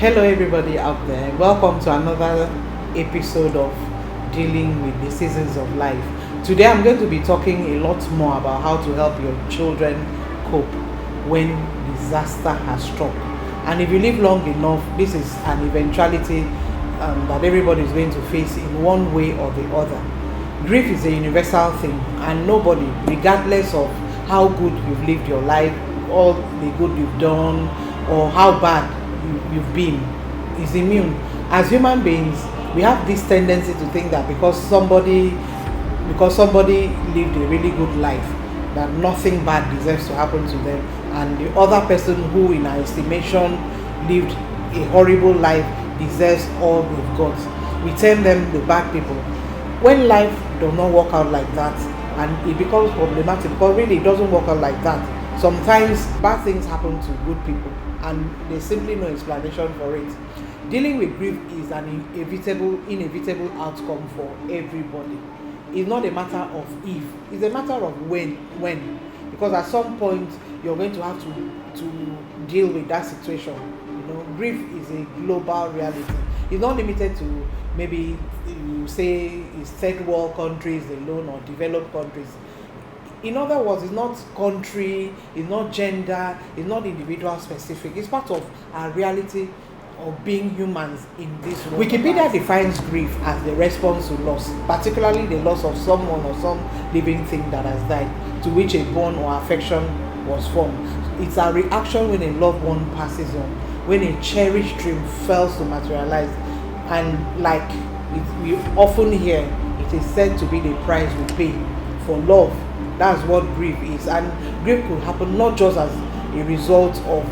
Hello, everybody out there. Welcome to another episode of Dealing with the Seasons of Life. Today, I'm going to be talking a lot more about how to help your children cope when disaster has struck. And if you live long enough, this is an eventuality that everybody is going to face in one way or the other. Grief is a universal thing, and nobody, regardless of how good you've lived your life, all the good you've done, or how bad you've been, is immune. As human beings, we have this tendency to think that because somebody lived a really good life, that nothing bad deserves to happen to them, and the other person who in our estimation lived a horrible life deserves all they've got. We term them the bad people. When life does not work out like that, and it becomes problematic, because really it doesn't work out like that. Sometimes bad things happen to good people and there's simply no explanation for it. Dealing with grief is an inevitable outcome for everybody. It's not a matter of if, it's a matter of when. Because at some point you're going to have to deal with that situation. Grief is a global reality. It's not limited to maybe you say it's third world countries alone or developed countries. In other words, it's not country, it's not gender, it's not individual specific. It's part of our reality of being humans in this world. Wikipedia defines grief as the response to loss, particularly the loss of someone or some living thing that has died, to which a bond or affection was formed. It's a reaction when a loved one passes on, when a cherished dream fails to materialize, and we often hear, it is said to be the price we pay for love. That's what grief is. And grief could happen not just as a result of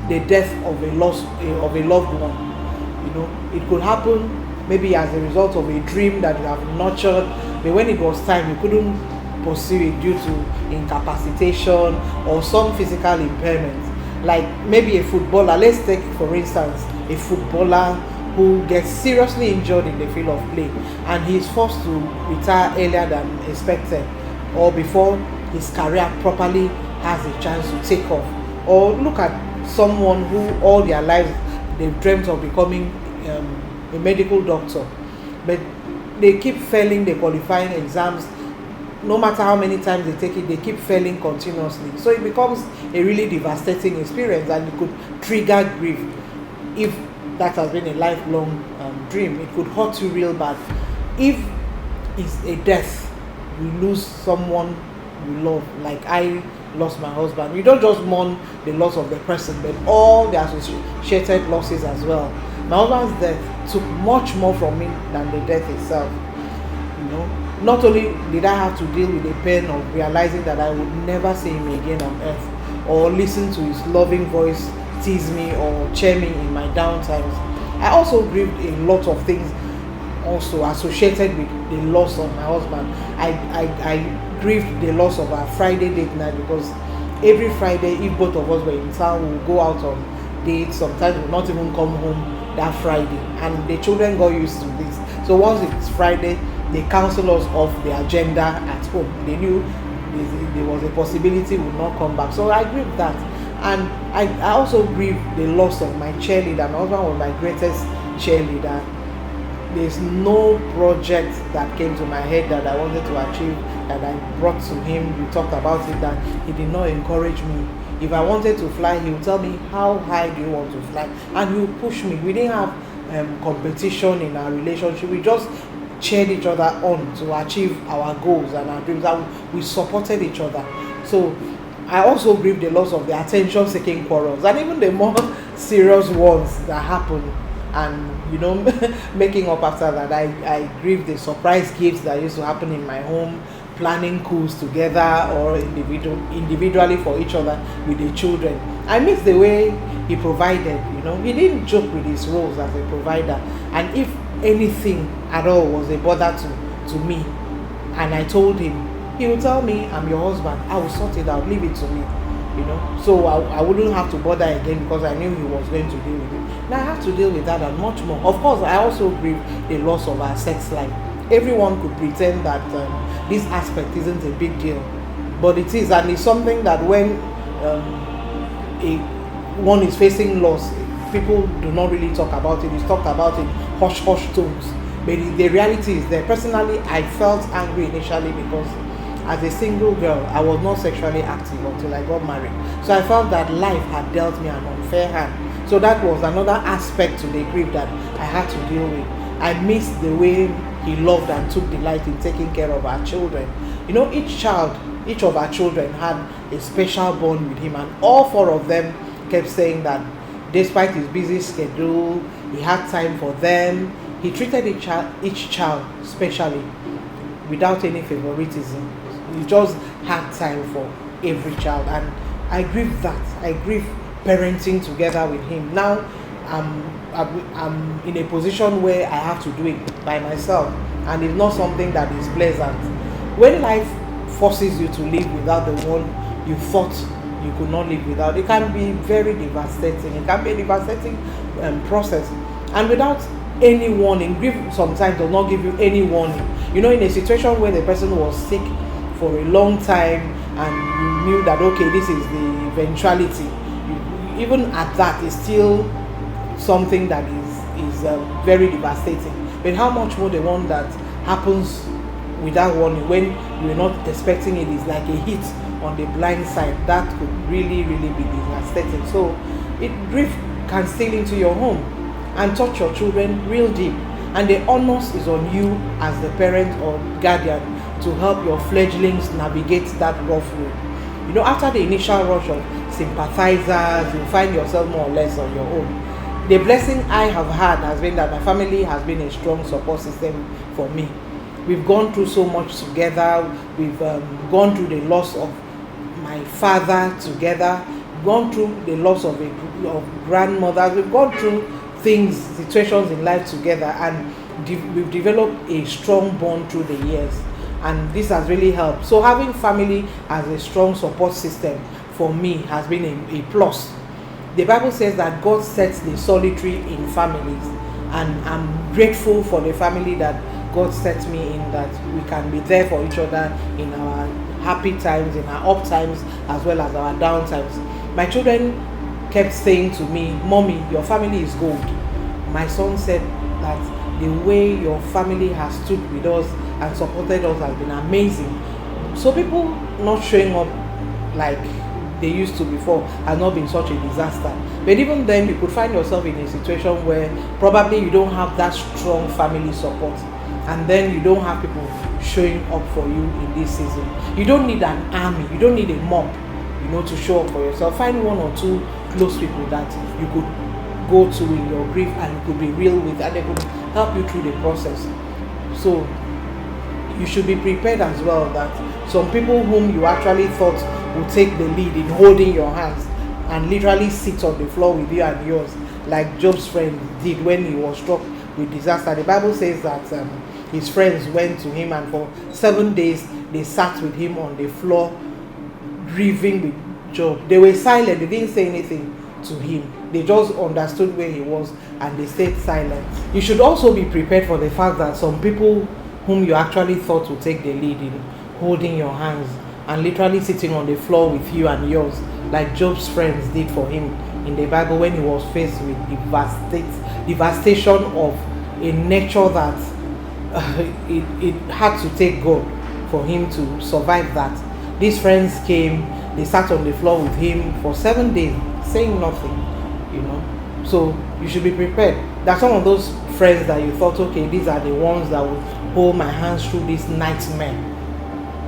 the death of of a loved one. It could happen maybe as a result of a dream that you have nurtured, but when it was time you couldn't pursue it due to incapacitation or some physical impairment. Like maybe a footballer, let's take for instance a footballer who gets seriously injured in the field of play and he is forced to retire earlier than expected, or before his career properly has a chance to take off. Or look at someone who all their lives they've dreamt of becoming a medical doctor, but they keep failing the qualifying exams. No matter how many times they take it, they keep failing continuously. So it becomes a really devastating experience, and it could trigger grief. If that has been a lifelong dream, it could hurt you real bad. If it's a death, you lose someone you love, like I lost my husband. You don't just mourn the loss of the person, but all the associated losses as well. My husband's death took much more from me than the death itself. Not only did I have to deal with the pain of realizing that I would never see him again on earth, or listen to his loving voice tease me or cheer me in my down times, I also grieved a lot of things also associated with the loss of my husband. I grieved the loss of our Friday date night, because every Friday, if both of us were in town, we would go out on dates. Sometimes we would not even come home that Friday, and the children got used to this. So once it's Friday, they cancel us off the agenda at home. They knew there was a possibility we would not come back. So I grieved that. And I also grieved the loss of my cheerleader. My husband was my greatest cheerleader. There's no project that came to my head that I wanted to achieve that I brought to him. We talked about it, that he did not encourage me. If I wanted to fly, he would tell me, how high do you want to fly? And he would push me. We didn't have competition in our relationship. We just cheered each other on to achieve our goals and our dreams. And we supported each other. So I also grieved the loss of the attention-seeking quarrels, and even the more serious ones that happened, and making up after that. I grieved the surprise gifts that used to happen in my home, planning coups together or individually for each other with the children. I miss the way he provided. He didn't joke with his roles as a provider, and if anything at all was a bother to me, and I told him, he would tell me, I'm your husband, I will sort it out, leave it to me. So I wouldn't have to bother again, because I knew he was going to deal with it. Now I have to deal with that and much more. Of course, I also grieve the loss of our sex life. Everyone could pretend that this aspect isn't a big deal, but it is, and it's something that when one is facing loss, people do not really talk about it. It's talked about in hush hush tones. But the reality is there. Personally, I felt angry initially because as a single girl, I was not sexually active until I got married. So I felt that life had dealt me an unfair hand. So that was another aspect to the grief that I had to deal with. I missed the way he loved and took delight in taking care of our children. You know, each of our children had a special bond with him, and all four of them kept saying that despite his busy schedule, he had time for them. He treated each child specially without any favoritism. He just had time for every child, and I grieve that. I grieve parenting together with him. Now I'm in a position where I have to do it by myself, and it's not something that is pleasant. When life forces you to live without the one you thought you could not live without, it can be very devastating. It can be a devastating process, and without any warning. Grief sometimes does not give you any warning. You know, in a situation where the person was sick for a long time and you knew that okay, this is the eventuality, even at that, it's still something that is very devastating. But how much more the one that happens without warning, when you're not expecting it, is like a hit on the blind side. That could really be devastating. So grief can steal into your home and touch your children real deep, and the onus is on you as the parent or guardian to help your fledglings navigate that rough road. You know, after the initial rush of sympathizers, you find yourself more or less on your own. The blessing I have had has been that my family has been a strong support system for me. We've gone through so much together. We've gone through the loss of my father together, gone through the loss of grandmothers. We've gone through situations in life together, and we've developed a strong bond through the years, and this has really helped. So having family as a strong support system for me has been a plus. The Bible says that God sets the solitary in families, and I'm grateful for the family that God set me in, that we can be there for each other in our happy times, in our up times, as well as our down times. My children kept saying to me, "Mommy, your family is gold." My son said that the way your family has stood with us and supported us has been amazing. So people not showing up like they used to before has not been such a disaster. But even then, you could find yourself in a situation where probably you don't have that strong family support, and then you don't have people showing up for you in this season. You don't need an army, you don't need a mob, to show up for yourself. Find one or two close people that you could go to in your grief and you could be real with, and they could help you through the process. So you should be prepared as well that some people whom you actually thought would take the lead in holding your hands and literally sit on the floor with you and yours, like Job's friend did when he was struck with disaster. The Bible says that his friends went to him, and for 7 days they sat with him on the floor grieving with Job. They were silent, they didn't say anything to him. They just understood where he was and they stayed silent. You should also be prepared for the fact that some people whom you actually thought would take the lead in holding your hands and literally sitting on the floor with you and yours, like Job's friends did for him in the Bible when he was faced with devastation of a nature that it had to take God for him to survive that. These friends came, they sat on the floor with him for 7 days, saying nothing, So you should be prepared. There are some of those friends that you thought, okay, these are the ones that will hold my hands through this nightmare,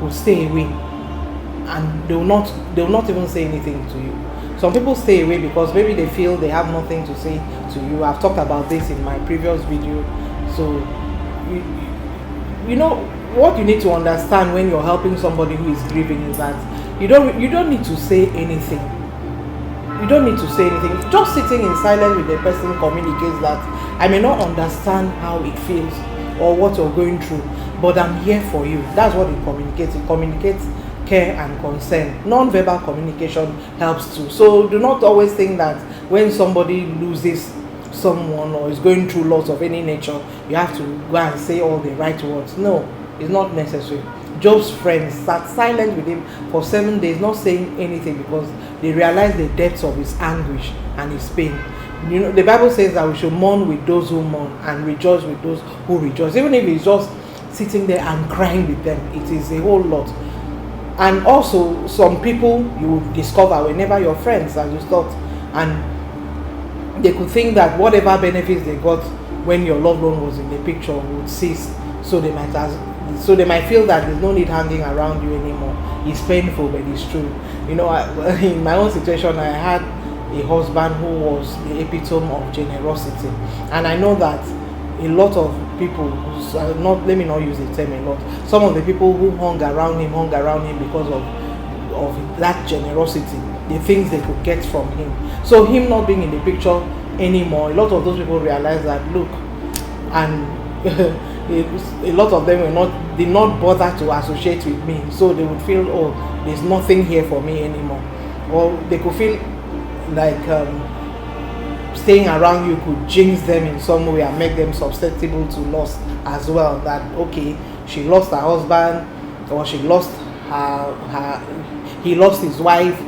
will stay away, and they will not even say anything to you. Some people stay away because maybe they feel they have nothing to say to you. I've talked about this in my previous video. So what you need to understand when you're helping somebody who is grieving is that you don't need to say anything. You don't need to say anything. Just sitting in silence with the person communicates that I may not understand how it feels or what you're going through, but I'm here for you. That's what it communicates. It communicates care and concern. Non-verbal communication helps too. So do not always think that when somebody loses someone or is going through loss of any nature, you have to go and say all the right words. No, it's not necessary. Job's friends sat silent with him for 7 days, not saying anything because they realized the depths of his anguish and his pain. You know, the Bible says that we should mourn with those who mourn and rejoice with those who rejoice. Even if it's just sitting there and crying with them, it is a whole lot. And also, some people you will discover whenever you're friends, as you thought, and they could think that whatever benefits they got when your loved one was in the picture would cease. So they might feel that there's no need hanging around you anymore. It's painful, but it's true. You know, in my own situation, I had a husband who was the epitome of generosity, and I know that a lot of people, not let me not use the term a lot, some of the people who hung around him because of that generosity, the things they could get from him. So him not being in the picture anymore, a lot of those people realized that, look, and a lot of them did not bother to associate with me, so they would feel, oh, there's nothing here for me anymore, or they could feel like staying around you could jinx them in some way and make them susceptible to loss as well. That, okay, she lost her husband, or she lost he lost his wife,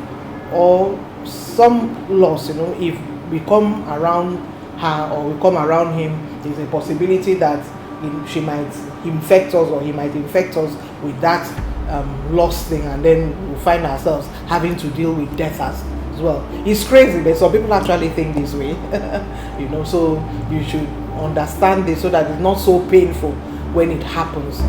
or some loss. You know, if we come around her or we come around him, there's a possibility that she might infect us, or he might infect us with that lost thing, and then we'll find ourselves having to deal with death as well. It's crazy, but some people actually think this way. You know, so you should understand this so that it's not so painful when it happens.